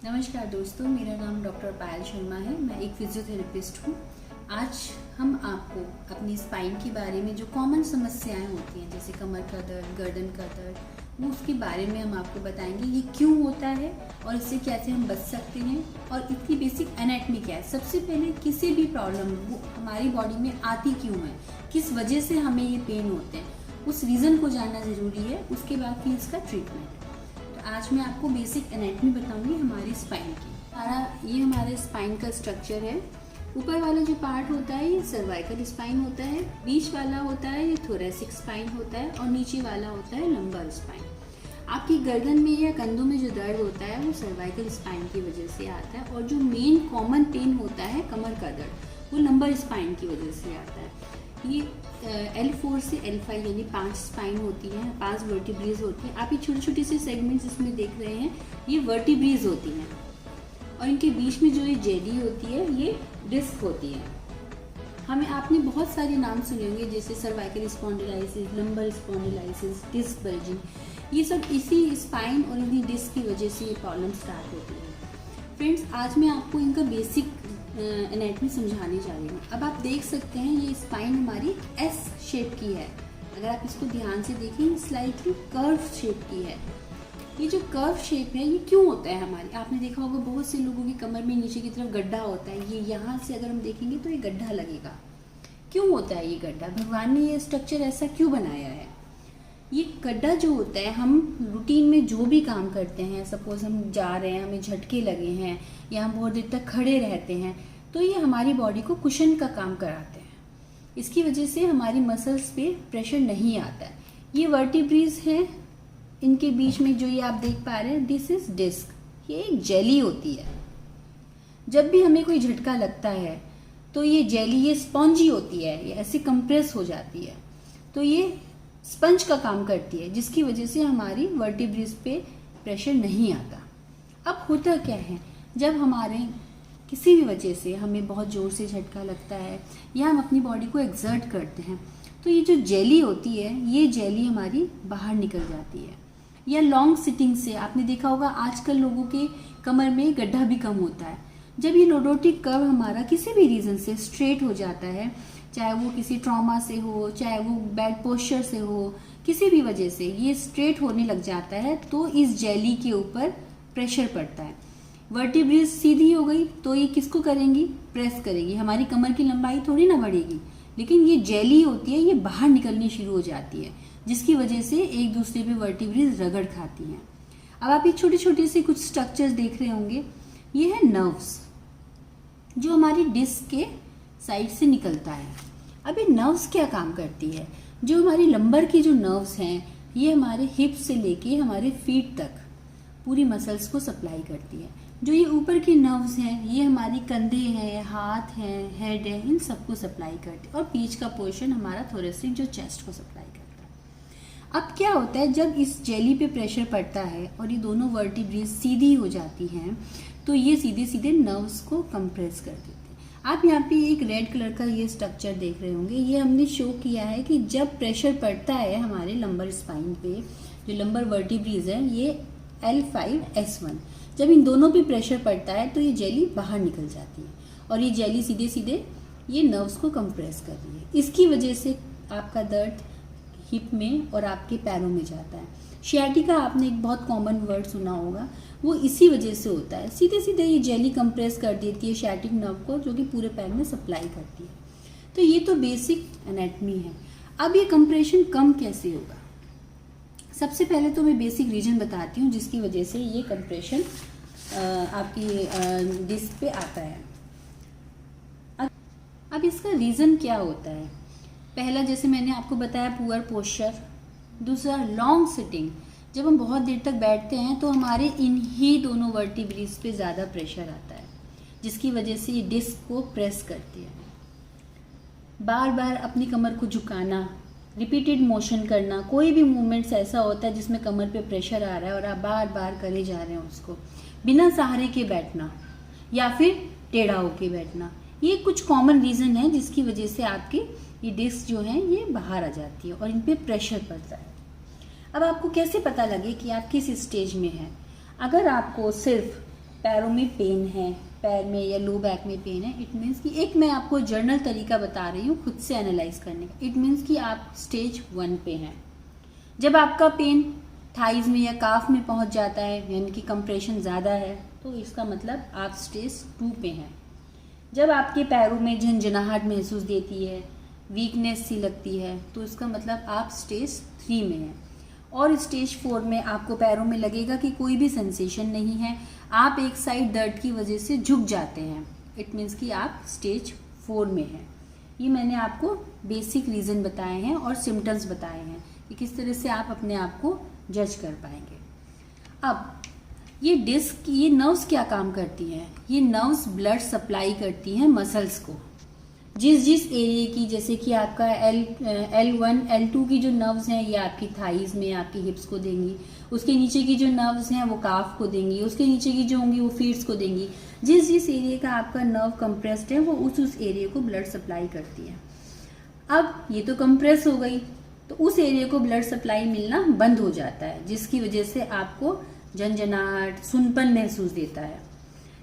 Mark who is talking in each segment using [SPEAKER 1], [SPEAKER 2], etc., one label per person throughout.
[SPEAKER 1] नमस्कार दोस्तों, मेरा नाम डॉक्टर पायल शर्मा है। मैं एक फिजियोथेरेपिस्ट हूँ। आज हम आपको अपनी स्पाइन के बारे में जो कॉमन समस्याएं होती हैं, जैसे कमर का दर्द, गर्दन का दर्द, वो उसके बारे में हम आपको बताएंगे। ये क्यों होता है और इससे कैसे हम बच सकते हैं और इसकी बेसिक एनाटमी क्या है। सबसे पहले किसी भी प्रॉब्लम वो हमारी बॉडी में आती क्यों है, किस वजह से हमें ये पेन होते हैं, उस रीज़न को जानना ज़रूरी है। उसके बाद फिर इसका ट्रीटमेंट। आज मैं आपको बेसिक एनाटमी बताऊंगी हमारी स्पाइन की। ये हमारे स्पाइन का स्ट्रक्चर है। ऊपर वाला जो पार्ट होता है ये सर्वाइकल स्पाइन होता है, बीच वाला होता है ये थोरेसिक स्पाइन होता है और नीचे वाला होता है लंबर स्पाइन। आपकी गर्दन में या कंधों में जो दर्द होता है वो सर्वाइकल स्पाइन की वजह से आता है, और जो मेन कॉमन पेन होता है कमर का दर्द वो लंबर स्पाइन की वजह से आता है। ये L4 से L5 यानी 5 स्पाइन होती हैं, 5 वर्टिब्रेज होती हैं। आप ये छोटे छोटे से सेगमेंट्स इसमें देख रहे हैं, ये वर्टिब्रेज होती हैं, और इनके बीच में जो ये जेली होती है ये डिस्क होती है। आपने बहुत सारे नाम सुने होंगे, जैसे cervical spondylosis, lumbar spondylosis, disc bulging. ये सब इसी स्पाइन और इन्हीं डिस्क की वजह से ये प्रॉब्लम स्टार्ट होती है। फ्रेंड्स, आज मैं आपको इनका बेसिक एनाटमी समझाने जा रही हूँ। अब आप देख सकते हैं ये स्पाइन हमारी एस शेप की है। अगर आप इसको ध्यान से देखें, स्लाइटली कर्व शेप की है। ये जो कर्व शेप है ये क्यों होता है हमारी, आपने देखा होगा बहुत से लोगों की कमर में नीचे की तरफ गड्ढा होता है। ये यहाँ से अगर हम देखेंगे तो ये गड्ढा लगेगा। क्यों होता है ये गड्ढा, भगवान ने ये स्ट्रक्चर ऐसा क्यों बनाया है। ये गड्ढा जो होता है, हम रूटीन में जो भी काम करते हैं, सपोज हम जा रहे हैं, हमें झटके लगे हैं या हम बहुत देर तक खड़े रहते हैं, तो ये हमारी बॉडी को कुशन का काम कराते हैं। इसकी वजह से हमारी मसल्स पे प्रेशर नहीं आता है। ये वर्टिब्रेज हैं, इनके बीच में जो ये आप देख पा रहे हैं, दिस इज डिस्क। ये एक जेली होती है। जब भी हमें कोई झटका लगता है तो ये जेली, ये स्पॉन्जी होती है, ये ऐसे कंप्रेस हो जाती है, तो ये स्पंज का काम करती है, जिसकी वजह से हमारी वर्टिब्रेज पे प्रेशर नहीं आता। अब होता क्या है, जब हमारे किसी भी वजह से हमें बहुत ज़ोर से झटका लगता है या हम अपनी बॉडी को एक्सर्ट करते हैं, तो ये जो जेली होती है ये जेली हमारी बाहर निकल जाती है। या लॉन्ग सिटिंग से आपने देखा होगा आजकल लोगों के कमर में गड्ढा भी कम होता है। जब ये नोडोटिक कर्व हमारा किसी भी रीज़न से स्ट्रेट हो जाता है, चाहे वो किसी ट्रॉमा से हो, चाहे वो बैड पोस्चर से हो, किसी भी वजह से ये स्ट्रेट होने लग जाता है, तो इस जेली के ऊपर प्रेशर पड़ता है। वर्टिब्रेज सीधी हो गई तो ये किसको करेंगी, प्रेस करेगी। हमारी कमर की लंबाई थोड़ी ना बढ़ेगी, लेकिन ये जेली होती है ये बाहर निकलनी शुरू हो जाती है, जिसकी वजह से एक दूसरे पे वर्टिब्रेज रगड़ खाती हैं। अब आप ये छोटे छोटे से कुछ स्ट्रक्चर्स देख रहे होंगे, ये है नर्व्स जो हमारी डिस्क के साइड से निकलता है। अब ये नर्व्स क्या काम करती है, जो हमारी लंबर की जो नर्व्स हैं ये हमारे हिप से लेके हमारे फीट तक पूरी मसल्स को सप्लाई करती है। जो ये ऊपर की नर्व्स हैं ये हमारी कंधे हैं, हाथ हैं, हेड है, इन सबको सप्लाई करती है, और बीच का पोर्शन हमारा थोरेसिक जो चेस्ट को सप्लाई करता है। अब क्या होता है, जब इस जेली पे प्रेशर पड़ता है और ये दोनों वर्टिब्रेज सीधी हो जाती हैं, तो ये सीधे सीधे नर्व्स को कंप्रेस कर देते हैं। आप यहाँ पे एक रेड कलर का ये स्ट्रक्चर देख रहे होंगे, ये हमने शो किया है कि जब प्रेशर पड़ता है हमारे लंबर स्पाइन पे, जो लंबर वर्टिब्रेज है ये L5S1, जब इन दोनों पे प्रेशर पड़ता है तो ये जेली बाहर निकल जाती है, और ये जेली सीधे सीधे ये नर्व्स को कंप्रेस कर रही है। इसकी वजह से आपका दर्द हिप में और आपके पैरों में जाता है। शियाटिका आपने एक बहुत कॉमन वर्ड सुना होगा, वो इसी वजह से होता है। सीधे सीधे ये जेली कंप्रेस कर देती है शियाटिक नर्व को, जो कि पूरे पैर में सप्लाई करती है। तो ये तो बेसिक एनाटमी है। अब ये कंप्रेशन कम कैसे होगा, सबसे पहले तो मैं बेसिक रीजन बताती हूँ जिसकी वजह से ये कंप्रेशन आपकी डिस्क पे आता है। अब इसका रीज़न क्या होता है, पहला जैसे मैंने आपको बताया पुअर पोस्चर, दूसरा लॉन्ग सिटिंग। जब हम बहुत देर तक बैठते हैं तो हमारे इन्हीं दोनों वर्टिब्रेज पे ज़्यादा प्रेशर आता है, जिसकी वजह से ये डिस्क को प्रेस करती है। बार बार अपनी कमर को झुकाना, रिपीटेड मोशन करना, कोई भी मूवमेंट्स ऐसा होता है जिसमें कमर पे प्रेशर आ रहा है और आप बार बार करे जा रहे हैं उसको, बिना सहारे के बैठना या फिर टेढ़ा होके बैठना, ये कुछ कॉमन रीज़न है जिसकी वजह से आपकी ये डिस्क जो है ये बाहर आ जाती है और इन पे प्रेशर पड़ता है। अब आपको कैसे पता लगे कि आप किस स्टेज में हैं, अगर आपको सिर्फ पैरों में पेन है, पैर में या लो बैक में पेन है, इट मीन्स कि एक मैं आपको जर्नल तरीका बता रही हूँ खुद से एनालाइज करने का। इट मीन्स कि आप स्टेज 1 पे हैं। जब आपका पेन थाइज में या काफ में पहुँच जाता है, यानी कि कंप्रेशन ज़्यादा है, तो इसका मतलब आप स्टेज 2 पे हैं। जब आपके पैरों में झंझनाहट महसूस देती है, वीकनेस सी लगती है, तो इसका मतलब आप स्टेज 3 में हैं। और स्टेज 4 में आपको पैरों में लगेगा कि कोई भी सेंसेशन नहीं है, आप एक साइड दर्द की वजह से झुक जाते हैं, इट मीन्स कि आप स्टेज 4 में हैं। ये मैंने आपको बेसिक रीज़न बताए हैं और सिम्टम्स बताए हैं कि किस तरह से आप अपने आप को जज कर पाएंगे। अब ये डिस्क, ये नर्व्स क्या काम करती हैं? ये नर्व्स ब्लड सप्लाई करती हैं मसल्स को। जिस एरिया की, जैसे कि आपका L1 L2 की जो नर्व्स हैं ये आपकी थाइज में, आपकी हिप्स को देंगी। उसके नीचे की जो नर्व्स हैं वो काफ को देंगी। उसके नीचे की जो होंगी वो फीट्स को देंगी। जिस एरिया का आपका नर्व कंप्रेस्ड है वो उस एरिया को ब्लड सप्लाई करती है। अब ये तो कंप्रेस हो गई, तो उस एरिया को ब्लड सप्लाई मिलना बंद हो जाता है, जिसकी वजह से आपको झंझनाहट, सुनपन महसूस देता है।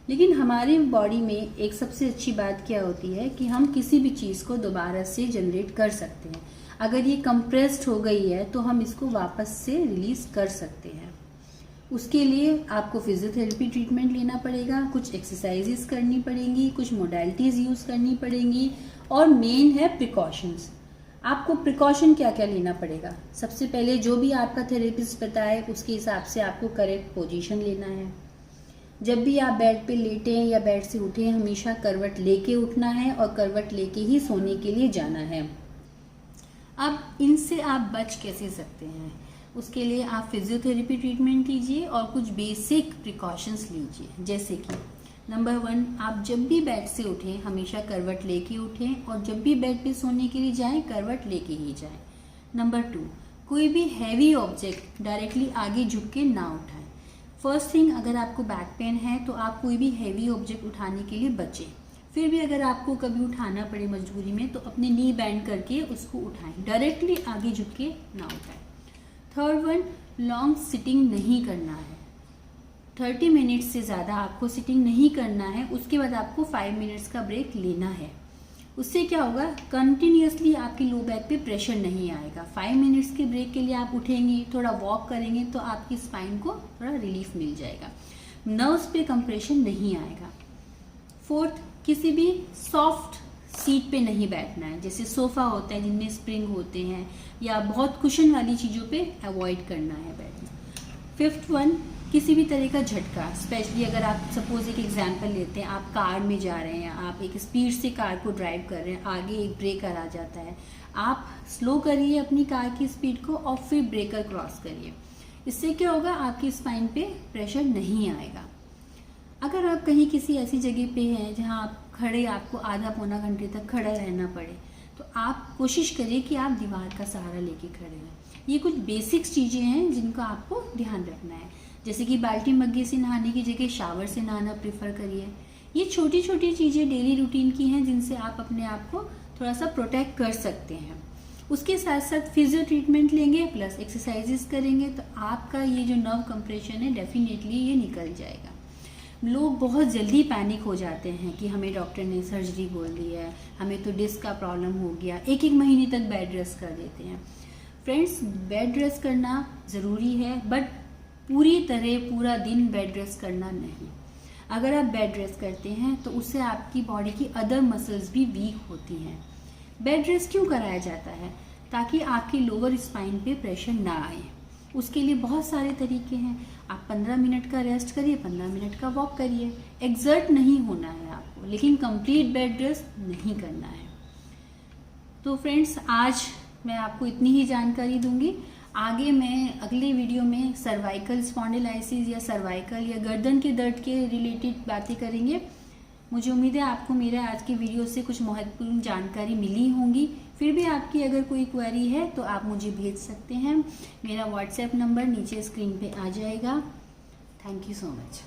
[SPEAKER 1] लेकिन हमारी बॉडी में एक सबसे अच्छी बात क्या होती है कि हम किसी भी चीज़ को दोबारा से जनरेट कर सकते हैं। अगर ये कंप्रेस्ड हो गई है तो हम इसको वापस से रिलीज कर सकते हैं। उसके लिए आपको फिजियोथेरेपी ट्रीटमेंट लेना पड़ेगा, कुछ एक्सरसाइजेस करनी पड़ेंगी, कुछ मोडालिटीज़ यूज़ करनी पड़ेंगी, और मेन है प्रिकॉशंस। आपको प्रिकॉशन क्या क्या लेना पड़ेगा? सबसे पहले जो भी आपका थेरेपिस्ट बताए उसके हिसाब से आपको करेक्ट पोजीशन लेना है। जब भी आप बेड पे लेटे हैं या बेड से उठे हैं, हमेशा करवट लेके उठना है और करवट लेके ही सोने के लिए जाना है। अब इनसे आप बच कैसे सकते हैं? उसके लिए आप फिजियोथेरेपी ट्रीटमेंट लीजिए और कुछ बेसिक प्रिकॉशंस लीजिए। जैसे कि नंबर 1, आप जब भी बेड से उठें हमेशा करवट लेके उठें, और जब भी बेड पे सोने के लिए जाएं करवट लेके ही जाएं। नंबर 2, कोई भी हैवी ऑब्जेक्ट डायरेक्टली आगे झुक के ना उठाएं। फर्स्ट थिंग, अगर आपको बैक पेन है तो आप कोई भी हैवी ऑब्जेक्ट उठाने के लिए बचें। फिर भी अगर आपको कभी उठाना पड़े मजबूरी में तो अपने नी बैंड करके उसको उठाएं, डायरेक्टली आगे झुक के ना उठाएं। थर्ड वन, लॉन्ग सिटिंग नहीं करना है। 30 मिनट्स से ज़्यादा आपको सिटिंग नहीं करना है। उसके बाद आपको 5 मिनट्स का ब्रेक लेना है। उससे क्या होगा, कंटिन्यूसली आपकी लो बैक पे प्रेशर नहीं आएगा। 5 मिनट्स के ब्रेक के लिए आप उठेंगे, थोड़ा वॉक करेंगे तो आपकी स्पाइन को थोड़ा रिलीफ मिल जाएगा, नर्व्स पे कंप्रेशन नहीं आएगा। फोर्थ, किसी भी सॉफ्ट सीट पे नहीं बैठना है, जैसे सोफ़ा होता है जिनमें स्प्रिंग होते हैं, या बहुत कुशन वाली चीज़ों पे अवॉइड करना है बैठना। फिफ्थ वन, किसी भी तरह का झटका, स्पेशली अगर आप सपोज एक एग्जांपल लेते हैं, आप कार में जा रहे हैं, आप एक स्पीड से कार को ड्राइव कर रहे हैं, आगे एक ब्रेकर आ जाता है, आप स्लो करिए अपनी कार की स्पीड को और फिर ब्रेकर क्रॉस करिए। इससे क्या होगा, आपकी स्पाइन पे प्रेशर नहीं आएगा। अगर आप कहीं किसी ऐसी जगह पे हैं जहां आप खड़े, आपको आधा पौना घंटे तक खड़ा रहना पड़े, तो आप कोशिश करिए कि आप दीवार का सहारा लेके खड़े रहें। ये कुछ बेसिक्स चीज़ें हैं जिनका आपको ध्यान रखना है। जैसे कि बाल्टी मग्गे से नहाने की जगह शावर से नहाना प्रेफर करिए। ये छोटी छोटी चीज़ें डेली रूटीन की हैं जिनसे आप अपने आप को थोड़ा सा प्रोटेक्ट कर सकते हैं। उसके साथ साथ फिजियो ट्रीटमेंट लेंगे प्लस एक्सरसाइजेस करेंगे तो आपका ये जो नर्व कंप्रेशन है डेफिनेटली ये निकल जाएगा। लोग बहुत जल्दी पैनिक हो जाते हैं कि हमें डॉक्टर ने सर्जरी बोल दी है, हमें तो डिस्क का प्रॉब्लम हो गया, एक महीने तक बेड रेस्ट कर देते हैं। फ्रेंड्स, बेड रेस्ट करना ज़रूरी है, बट पूरी तरह पूरा दिन बेड रेस्ट करना नहीं। अगर आप बेड रेस्ट करते हैं तो उससे आपकी बॉडी की अदर मसल्स भी वीक होती हैं। बेड रेस्ट क्यों कराया जाता है? ताकि आपकी लोअर स्पाइन पे प्रेशर ना आए। उसके लिए बहुत सारे तरीके हैं। आप 15 मिनट का रेस्ट करिए, 15 मिनट का वॉक करिए। एक्सर्ट नहीं होना है आपको, लेकिन कंप्लीट बेड रेस्ट नहीं करना है। तो फ्रेंड्स, आज मैं आपको इतनी ही जानकारी दूंगी। आगे मैं अगले वीडियो में सर्वाइकल स्पॉन्डिलाइसिस या सर्वाइकल या गर्दन के दर्द के रिलेटेड बातें करेंगे। मुझे उम्मीद है आपको मेरे आज की वीडियो से कुछ महत्वपूर्ण जानकारी मिली होंगी। फिर भी आपकी अगर कोई क्वेरी है तो आप मुझे भेज सकते हैं। मेरा व्हाट्सएप नंबर नीचे स्क्रीन पे आ जाएगा। Thank you so much.